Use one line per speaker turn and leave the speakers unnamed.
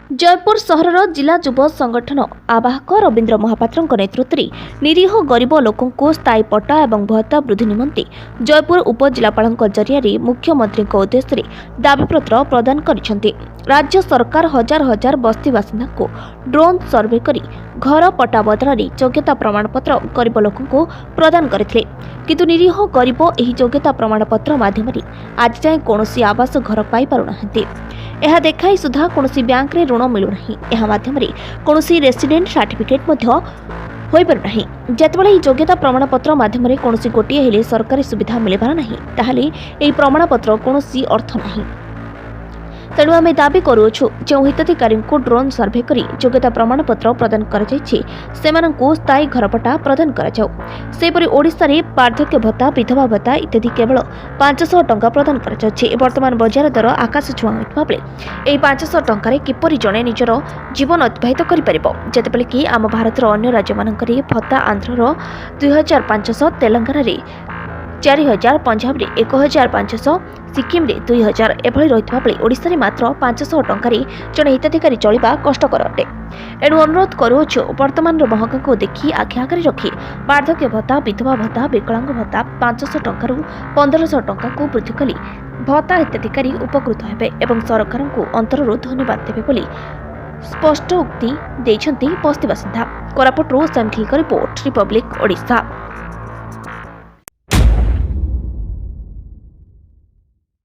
जयपुर सहर जिला युव संगठन आवाहक रवींद्र महापात्र नेतृत्व में निरीह गरीब लोकों स्थायी पट्टा और भत्ता वृद्धि निमंते जयपुर उपजिलापाल जरिया मुख्यमंत्री उद्देश्य दाबीपत्र प्रदान करिसेंति। राज्य सरकार हजार हजार बस्ती बासिंदा को ड्रोन सर्वे करी घर पट्टा बदल योग्यता प्रमाणपत्र गरीब लोकों प्रदान करथिले, किंतु निरीह गरीब एही योग्यता प्रमाणपत्र माध्यम आज जाए कौनसी आवास घर पाई पारुनाहांती। यह देखाई सुधा कौनसी बैंक रे ऋण मिलुनाही। यह माध्यम कौनसी रेसिडेंट सर्टिफिकेट मध्य होई पारुनाही। जेतेबेले योग्यता प्रमाणपत्र माध्यम कौनसी गोटिए हेले सरकारी सुविधा मिलबार नाही, ताहाले एही प्रमाणपत्र कौनसी अर्थ नाही। तेणु आम दाबी करुछु जो हिताधिकारी ड्रोन सर्वे करी योग्यता प्रमाणपत्र प्रदान कर स्थायी घरपट्टा प्रदान कर। ओडिशा रे वार्धक्य भत्ता, विधवा भत्ता इत्यादि केवल 500 टंका प्रदान कर। वर्तमान बजार दर आकाश छुआ होता बेले यह 500 टंकार किपरि जड़े निजर जीवन अतिबाहित करें कि आम भारतर अन्य राज्य मानक भत्ता आंध्र 2500, तेलंगाना 4000, पंजाब 1500, सिक्किम 2000 एभली रही बेले ओडिशा रे मात्र 500 टंकार जड़े हिताधिकारी चलवा कष्टकर अटे। एणु अनुरोध करुछु वर्तमान महंगा को देखी आखि आगे रखी वार्धक्य भत्ता, विधवा भत्ता, विकलांग भत्ता 500 टंकार 1500 टंका को वृद्धि कली भत्ता हिताधिकारी उपकृत हेबे एवं सरकार को अंतररू धन्यवाद देबे बोली स्पष्ट उक्ति देइछन्ति बस्ती बासिंदा। कोरापुटरू सैमखिलक रिपोर्ट, रिपब्लिक ओडिशा।